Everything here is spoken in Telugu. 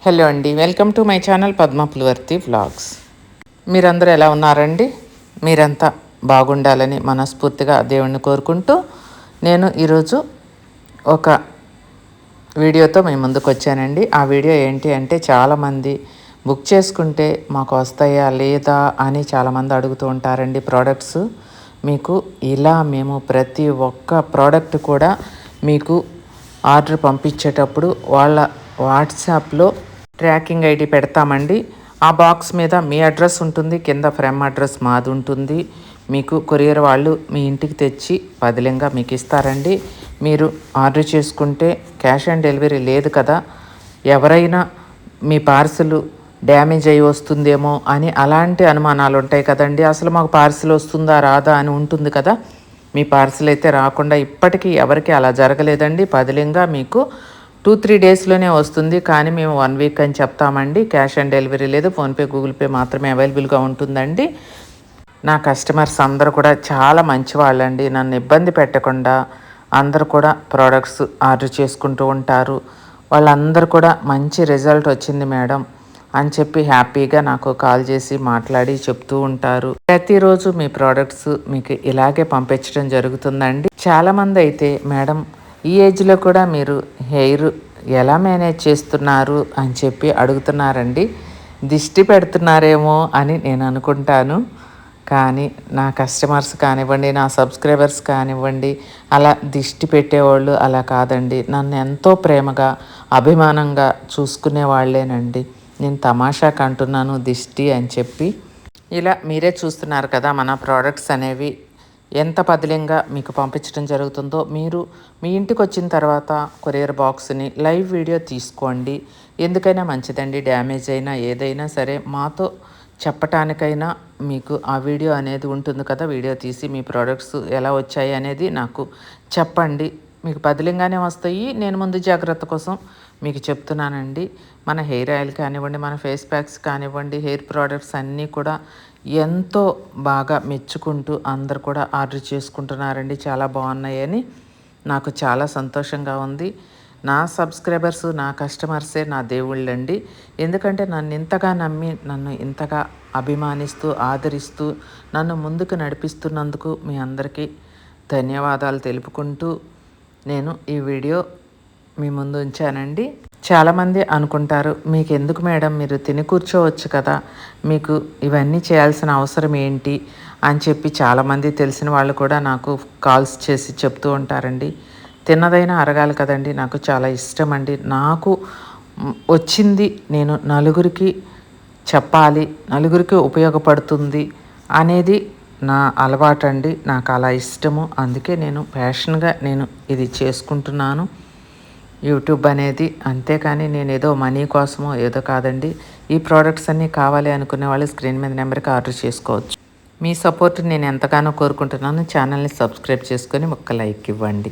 హలో అండి, welcome to my channel Padma Pulivarthi vlogs. మీరందరూ ఎలా ఉన్నారండి? మీరంతా బాగుండాలని మనస్ఫూర్తిగా దేవుణ్ణి కోరుకుంటూ నేను ఈరోజు ఒక వీడియోతో మీ ముందుకు వచ్చానండి. ఆ వీడియో ఏంటి అంటే, చాలామంది బుక్ చేసుకుంటే మాకు వస్తాయా లేదా అని చాలామంది అడుగుతూ ఉంటారండి ప్రోడక్ట్స్. మీకు ఇలా మేము ప్రతి ఒక్క ప్రోడక్ట్ కూడా మీకు ఆర్డర్ పంపించేటప్పుడు వాళ్ళ వాట్సాప్లో ట్రాకింగ్ ఐడి పెడతామండి. ఆ బాక్స్ మీద మీ అడ్రస్ ఉంటుంది, కింద ఫ్రమ్ అడ్రస్ మాది ఉంటుంది. మీకు కొరియర్ వాళ్ళు మీ ఇంటికి తెచ్చి పదిలంగా మీకు ఇస్తారండి. మీరు ఆర్డర్ చేసుకుంటే క్యాష్ ఆన్ డెలివరీ లేదు కదా, ఎవరైనా మీ పార్సల్ డ్యామేజ్ అయ్యి వస్తుందేమో అని అలాంటి అనుమానాలు ఉంటాయి కదండి. అసలు మాకు పార్సిల్ వస్తుందా రాదా అని ఉంటుంది కదా. మీ పార్సిల్ అయితే రాకుండా ఇప్పటికీ ఎవరికి అలా జరగలేదండి. పదిలంగా మీకు 2-3 డేస్లోనే వస్తుంది. కానీ మేము 1 వీక్ అని చెప్తామండి. క్యాష్ ఆన్ డెలివరీ లేదు, ఫోన్పే గూగుల్ పే మాత్రమే అవైలబుల్గా ఉంటుందండి. నా కస్టమర్స్ అందరూ కూడా చాలా మంచి వాళ్ళండి. నన్ను ఇబ్బంది పెట్టకుండా అందరూ కూడా ప్రోడక్ట్స్ ఆర్డర్ చేసుకుంటూ ఉంటారు. వాళ్ళందరూ కూడా మంచి రిజల్ట్ వచ్చింది మేడం అని చెప్పి హ్యాపీగా నాకు కాల్ చేసి మాట్లాడి చెప్తూ ఉంటారు. ప్రతిరోజు మీ ప్రోడక్ట్స్ మీకు ఇలాగే పంపించడం జరుగుతుందండి. చాలామంది అయితే మేడం ఈ ఏజ్లో కూడా మీరు హెయిర్ ఎలా మేనేజ్ చేస్తున్నారు అని చెప్పి అడుగుతున్నారండి. దిష్టి పెడుతున్నారేమో అని నేను అనుకుంటాను. కానీ నా కస్టమర్స్ కానివ్వండి, నా సబ్స్క్రైబర్స్ కానివ్వండి, అలా దిష్టి పెట్టేవాళ్ళు అలా కాదండి. నన్ను ఎంతో ప్రేమగా అభిమానంగా చూసుకునే వాళ్ళేనండి. నేను తమాషాకు అంటున్నాను దిష్టి అని చెప్పి. ఇలా మీరే చూస్తున్నారు కదా మన ప్రోడక్ట్స్ అనేవి ఎంత పదిలంగా మీకు పంపించడం జరుగుతుందో. మీరు మీ ఇంటికి వచ్చిన తర్వాత కొరియర్ బాక్స్ని లైవ్ వీడియో తీసుకోండి. ఎందుకైనా మంచిదండి. డ్యామేజ్ అయినా ఏదైనా సరే మాతో చెప్పటానికైనా మీకు ఆ వీడియో అనేది ఉంటుంది కదా. వీడియో తీసి మీ ప్రోడక్ట్స్ ఎలా వచ్చాయి అనేది నాకు చెప్పండి. మీకు పదిలంగానే వస్తాయి. నేను ముందు జాగ్రత్త కోసం మీకు చెప్తున్నానండి. మన హెయిర్ ఆయిల్ కానివ్వండి, మన ఫేస్ ప్యాక్స్ కానివ్వండి, హెయిర్ ప్రోడక్ట్స్ అన్నీ కూడా ఎంతో బాగా మెచ్చుకుంటూ అందరు కూడా ఆర్డర్ చేసుకుంటున్నారండి. చాలా బాగున్నాయని నాకు చాలా సంతోషంగా ఉంది. నా సబ్స్క్రైబర్స్, నా కస్టమర్సే నా దేవుళ్ళండి. ఎందుకంటే నన్ను ఇంతగా నమ్మి, నన్ను ఇంతగా అభిమానిస్తూ, ఆదరిస్తూ, నన్ను ముందుకు నడిపిస్తున్నందుకు మీ అందరికీ ధన్యవాదాలు తెలుపుకుంటూ నేను ఈ వీడియో మీ ముందు ఉంచానండి. చాలామంది అనుకుంటారు, మీకు ఎందుకు మేడం, మీరు తిని కూర్చోవచ్చు కదా, మీకు ఇవన్నీ చేయాల్సిన అవసరం ఏంటి అని చెప్పి చాలామంది తెలిసిన వాళ్ళు కూడా నాకు కాల్స్ చేసి చెప్తూ ఉంటారండి. తిన్నదైనా అరగాలి కదండి. నాకు చాలా ఇష్టం అండి. నాకు వచ్చింది నేను నలుగురికి చెప్పాలి, నలుగురికి ఉపయోగపడుతుంది అనేది నా అలవాటు అండి. నాకు అలా ఇష్టము. అందుకే నేను ప్యాషన్గా నేను ఇది చేసుకుంటున్నాను యూట్యూబ్ అనేది. అంతేకాని నేను ఏదో మనీ కోసమో ఏదో కాదండి. ఈ ప్రోడక్ట్స్ అన్నీ కావాలి అనుకునే వాళ్ళు స్క్రీన్ మీద నెంబర్కి ఆర్డర్ చేసుకోవచ్చు. మీ సపోర్ట్ నేను ఎంతగానో కోరుకుంటున్నాను. ఛానల్ని సబ్స్క్రైబ్ చేసుకొని ఒక లైక్ ఇవ్వండి.